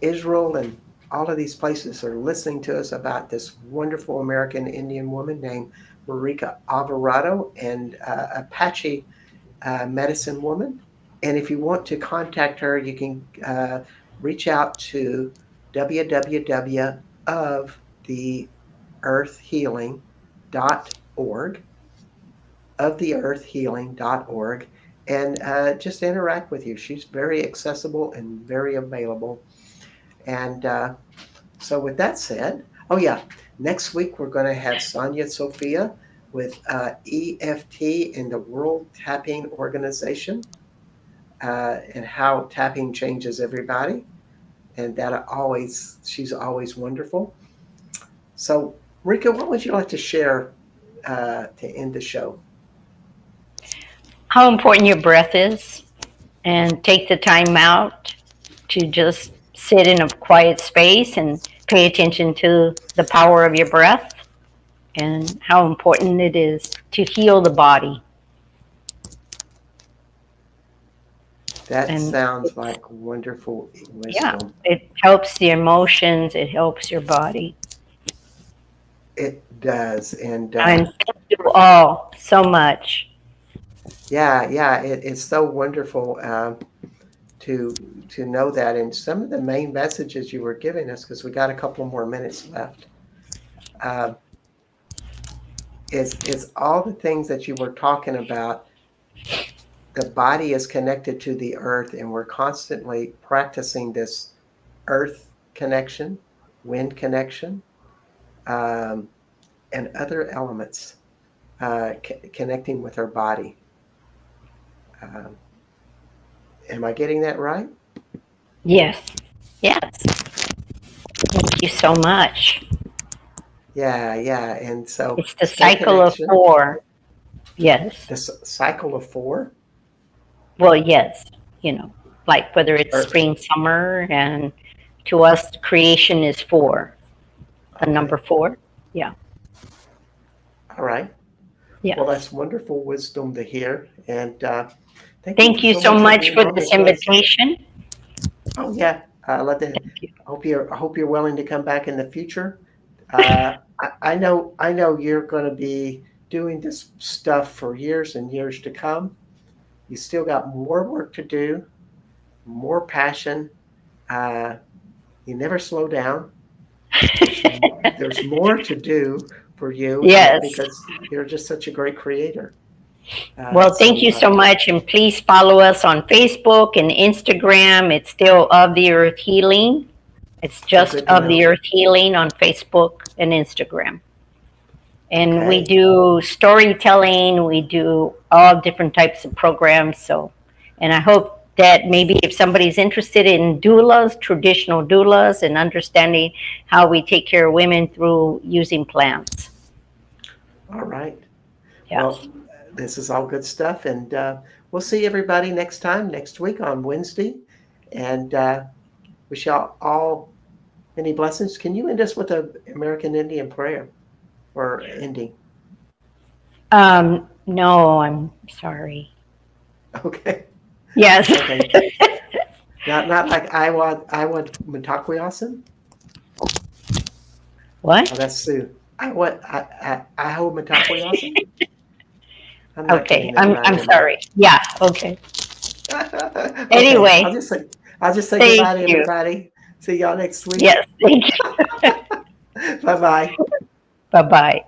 Speaker 1: Israel and all of these places are listening to us about this wonderful American Indian woman named Marika Alvarado and Apache medicine woman. And if you want to contact her, you can reach out to www.oftheearthhealing.org, oftheearthhealing.org, and just interact with you. She's very accessible and very available. And so, with that said, oh yeah, next week we're going to have Sonia Sophia with EFT in the World Tapping Organization and how tapping changes everybody. And that she's always wonderful. So, Rika, what would you like to share to end the show?
Speaker 2: How important your breath is, and take the time out to just sit in a quiet space and pay attention to the power of your breath and how important it is to heal the body.
Speaker 1: That
Speaker 2: And
Speaker 1: sounds like wonderful
Speaker 2: yeah,
Speaker 1: wisdom.
Speaker 2: it helps the emotions, it helps your body.
Speaker 1: It does. And
Speaker 2: And thank you all so much.
Speaker 1: yeah, it's so wonderful to to know that. And some of the main messages you were giving us, because we got a couple more minutes left, uh, is all the things that you were talking about. The body is connected to the earth, and we're constantly practicing this earth connection, wind connection, um, and other elements connecting with our body. Um, am I getting that right?
Speaker 2: Yes, yes. Thank you so much.
Speaker 1: Yeah. And so
Speaker 2: It's the
Speaker 1: stay
Speaker 2: cycle of
Speaker 1: connection.
Speaker 2: four. Yes.
Speaker 1: The cycle of four.
Speaker 2: Well, yes. You know, like whether it's
Speaker 1: Or,
Speaker 2: spring, summer, and to us, creation is four. The
Speaker 1: okay.
Speaker 2: number four. Yeah.
Speaker 1: All right. Well,
Speaker 2: Yes.
Speaker 1: that's wonderful wisdom to hear. And thank you
Speaker 2: Thank you
Speaker 1: so
Speaker 2: so
Speaker 1: much for
Speaker 2: much
Speaker 1: being
Speaker 2: for
Speaker 1: on
Speaker 2: this
Speaker 1: with us.
Speaker 2: invitation.
Speaker 1: Oh yeah, let the.
Speaker 2: Thank you.
Speaker 1: I hope you're willing to come back in the future. I know you're going to be doing this stuff for years and years to come. You still got more work to do, more passion. Uh, you never slow down. There's there's more to do for you
Speaker 2: Yes.
Speaker 1: because you're just such a great creator. Uh,
Speaker 2: Well, thank
Speaker 1: so
Speaker 2: you
Speaker 1: uh,
Speaker 2: so much. And please follow us on Facebook and Instagram. It's still Of the Earth Healing. It's
Speaker 1: oh,
Speaker 2: just
Speaker 1: good to
Speaker 2: Of the
Speaker 1: know.
Speaker 2: Earth Healing on Facebook and Instagram. And we
Speaker 1: Okay.
Speaker 2: do storytelling, we do all different types of programs. So, and I hope that maybe if somebody's interested in doulas, traditional doulas, and understanding how we take care of women through using plants.
Speaker 1: All right.
Speaker 2: Yes.
Speaker 1: Well, This is all good stuff. And we'll see everybody next week on Wednesday. And wish y'all all many blessings. Can you end us with an American Indian prayer or ending?
Speaker 2: No, I'm sorry.
Speaker 1: Okay.
Speaker 2: Yes.
Speaker 1: Okay. Not like I want Matakwiyasam.
Speaker 2: What?
Speaker 1: Oh, that's Sue. I hold Matakwiyasam. I'm not
Speaker 2: Okay,
Speaker 1: getting that right,
Speaker 2: I'm
Speaker 1: am I?
Speaker 2: sorry. Yeah, okay.
Speaker 1: Okay,
Speaker 2: Anyway,
Speaker 1: I'll just say
Speaker 2: thank
Speaker 1: goodbye to
Speaker 2: you.
Speaker 1: everybody. See y'all next week.
Speaker 2: Yes, thank you.
Speaker 1: Bye bye.
Speaker 2: Bye bye.